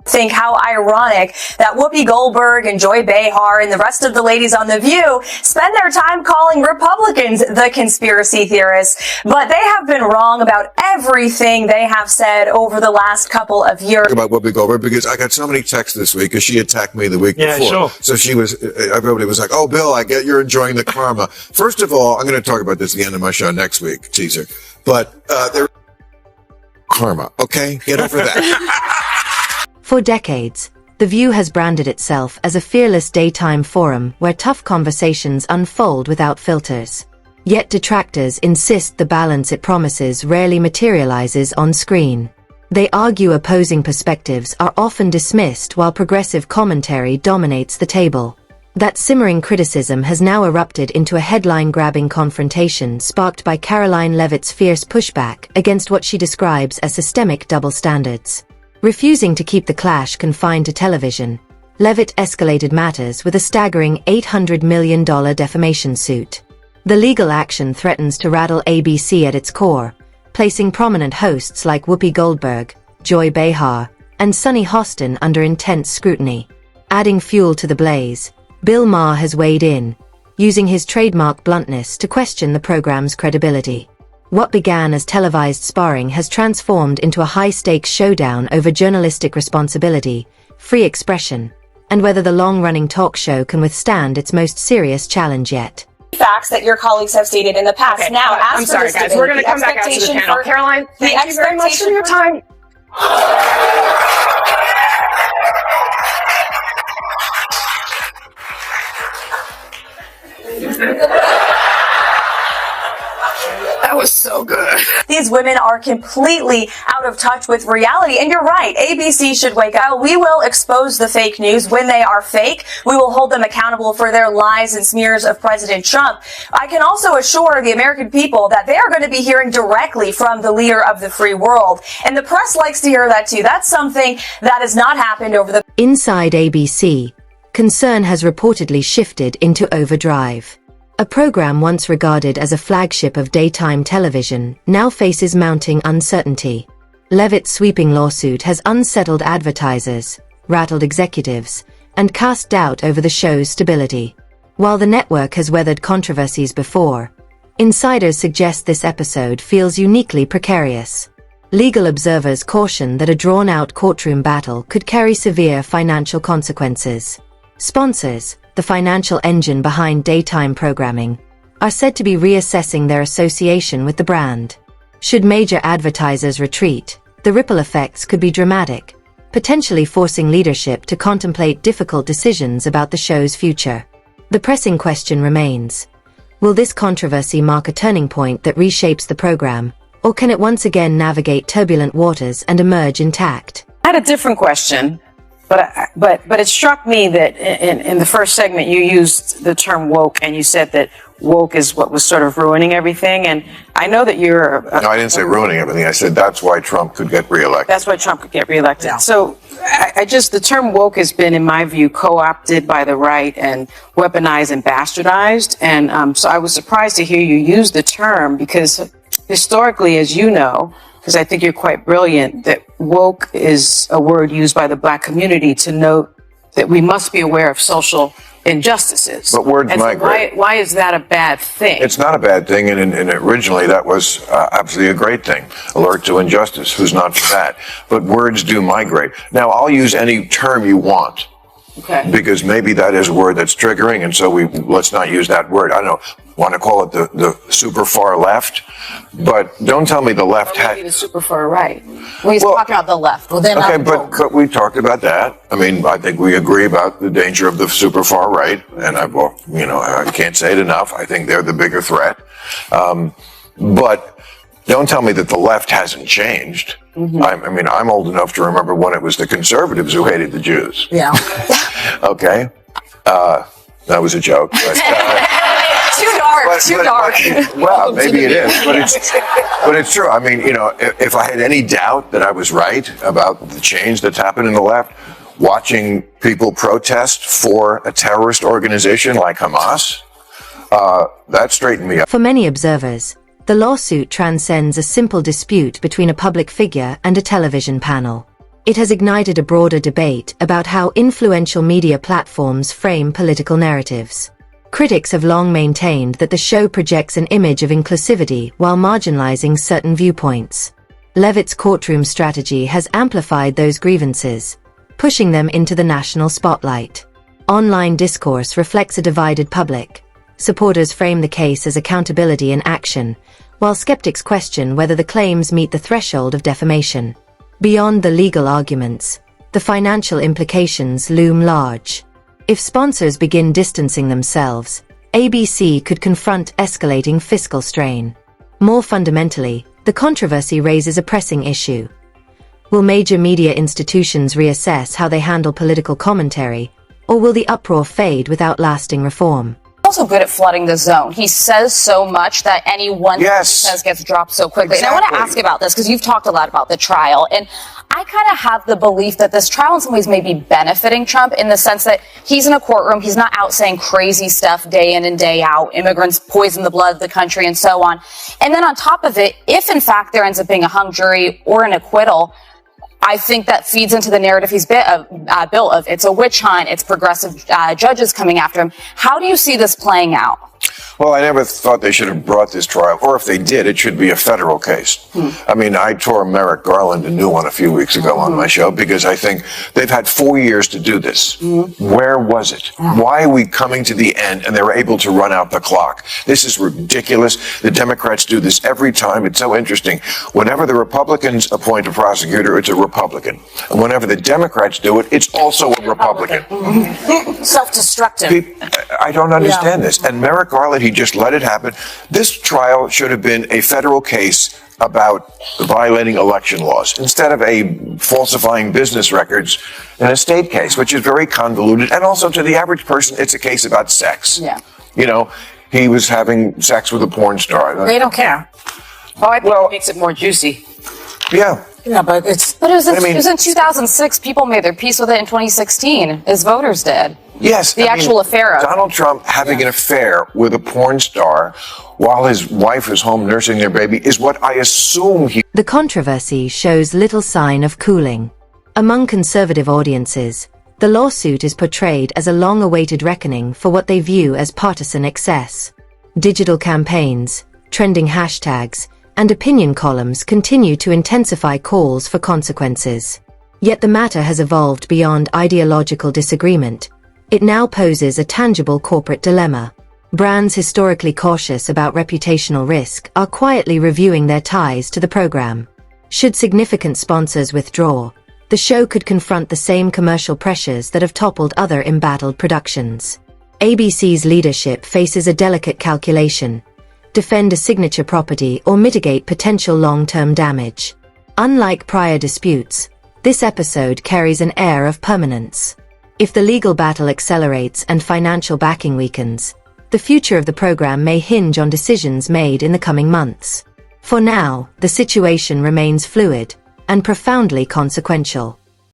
Think how ironic that Whoopi Goldberg and Joy Behar and the rest of the ladies on The View spend their time calling Republicans the conspiracy theorists, but they have been wrong about everything they have said over the last couple of years. About Whoopi Goldberg, because I got so many texts this week because she attacked me the week before. Sure. So everybody was like, "Oh, Bill, I get you're enjoying the karma." First of all, I'm going to talk about this at the end of my show next week, teaser. But there, karma, okay, get over that. For decades, The View has branded itself as a fearless daytime forum where tough conversations unfold without filters. Yet detractors insist the balance it promises rarely materializes on screen. They argue opposing perspectives are often dismissed while progressive commentary dominates the table. That simmering criticism has now erupted into a headline-grabbing confrontation sparked by Karoline Leavitt's fierce pushback against what she describes as systemic double standards. Refusing to keep the clash confined to television, Leavitt escalated matters with a staggering $800 million defamation suit. The legal action threatens to rattle ABC at its core, placing prominent hosts like Whoopi Goldberg, Joy Behar, and Sunny Hostin under intense scrutiny. Adding fuel to the blaze, Bill Maher has weighed in, using his trademark bluntness to question the program's credibility. What began as televised sparring has transformed into a high-stakes showdown over journalistic responsibility, free expression, and whether the long-running talk show can withstand its most serious challenge yet. Facts that your colleagues have stated in the past. Okay, now, as I'm sorry, this guys. debate, We're going to come back after the panel. Karoline, thank you very much for your time. That was so good. These women are completely out of touch with reality. And you're right, ABC should wake up. We will expose the fake news when they are fake. We will hold them accountable for their lies and smears of President Trump. I can also assure the American people that they are going to be hearing directly from the leader of the free world. And the press likes to hear that too. That's something that has not happened over the... Inside ABC, concern has reportedly shifted into overdrive. A program once regarded as a flagship of daytime television now faces mounting uncertainty. Leavitt's sweeping lawsuit has unsettled advertisers, rattled executives, and cast doubt over the show's stability. While the network has weathered controversies before, insiders suggest this episode feels uniquely precarious. Legal observers caution that a drawn-out courtroom battle could carry severe financial consequences. Sponsors, the financial engine behind daytime programming, are said to be reassessing their association with the brand. Should major advertisers retreat, the ripple effects could be dramatic, potentially forcing leadership to contemplate difficult decisions about the show's future. The pressing question remains: will this controversy mark a turning point that reshapes the program, or can it once again navigate turbulent waters and emerge intact? I had a different question. But it struck me that in the first segment you used the term woke, and you said that woke is what was sort of ruining everything. And I know that you're... No, I didn't say ruining everything. I said that's why Trump could get reelected. That's why Trump could get reelected. Yeah. So the term woke has been, in my view, co-opted by the right and weaponized and bastardized. And so I was surprised to hear you use the term, because historically, as you know, because I think you're quite brilliant, that woke is a word used by the Black community to note that we must be aware of social injustices. But words migrate. So why is that a bad thing? It's not a bad thing, and originally that was absolutely a great thing. Alert to injustice. Who's not for that? But words do migrate. Now, I'll use any term you want. Okay. Because maybe that is a word that's triggering, and so let's not use that word. I don't know. Want to call it the super far left, but don't tell me the left Maybe the super far right. We talked about the left. Well, then okay, but we talked about that. I mean, I think we agree about the danger of the super far right, and I can't say it enough. I think they're the bigger threat. But don't tell me that the left hasn't changed. Mm-hmm. I'm old enough to remember when it was the conservatives who hated the Jews. Yeah. Okay. That was a joke. But, Too dark. Well, maybe it is, but it's true. I mean, if I had any doubt that I was right about the change that's happened in the left, watching people protest for a terrorist organization like Hamas, that straightened me up. For many observers, the lawsuit transcends a simple dispute between a public figure and a television panel. It has ignited a broader debate about how influential media platforms frame political narratives. Critics have long maintained that the show projects an image of inclusivity while marginalizing certain viewpoints. Leavitt's courtroom strategy has amplified those grievances, pushing them into the national spotlight. Online discourse reflects a divided public. Supporters frame the case as accountability in action, while skeptics question whether the claims meet the threshold of defamation. Beyond the legal arguments, the financial implications loom large. If sponsors begin distancing themselves, ABC could confront escalating fiscal strain. More fundamentally, the controversy raises a pressing issue. Will major media institutions reassess how they handle political commentary, or will the uproar fade without lasting reform? Also good at flooding the zone. He says so much that any one thing he says gets dropped so quickly. Exactly. And I want to ask about this because you've talked a lot about the trial, and I kind of have the belief that this trial in some ways may be benefiting Trump in the sense that he's in a courtroom, he's not out saying crazy stuff day in and day out, immigrants poison the blood of the country and so on. And then on top of it, if in fact there ends up being a hung jury or an acquittal, I think that feeds into the narrative he's built of it's a witch hunt, it's progressive judges coming after him. How do you see this playing out? Well, I never thought they should have brought this trial, or if they did, it should be a federal case. I mean, I tore Merrick Garland a new one a few weeks ago on my show because I think they've had 4 years to do this. Where was it? Why are we coming to the end and they're able to run out the clock? This is ridiculous. The Democrats do this every time. It's so interesting. Whenever the Republicans appoint a prosecutor, it's a Republican. And whenever the Democrats do it, it's also a Republican. Self-destructive. I don't understand this. And Merrick Garland, he just let it happen. This trial should have been a federal case about violating election laws instead of a falsifying business records in a state case, which is very convoluted. And also to the average person, it's a case about sex. Yeah. You know, he was having sex with a porn star. They don't care. Oh, I think it makes it more juicy. Yeah. Yeah, but it's... But it was in 2006. People made their peace with it in 2016, as voters did. Yes. The actual affair of it. Donald Trump having an affair with a porn star while his wife is home nursing their baby is what I assume he... The controversy shows little sign of cooling. Among conservative audiences, the lawsuit is portrayed as a long-awaited reckoning for what they view as partisan excess. Digital campaigns, trending hashtags, and opinion columns continue to intensify calls for consequences. Yet the matter has evolved beyond ideological disagreement. It now poses a tangible corporate dilemma. Brands historically cautious about reputational risk are quietly reviewing their ties to the program. Should significant sponsors withdraw, the show could confront the same commercial pressures that have toppled other embattled productions. ABC's leadership faces a delicate calculation: defend a signature property or mitigate potential long-term damage. Unlike prior disputes, this episode carries an air of permanence. If the legal battle accelerates and financial backing weakens, the future of the program may hinge on decisions made in the coming months. For now, the situation remains fluid and profoundly consequential.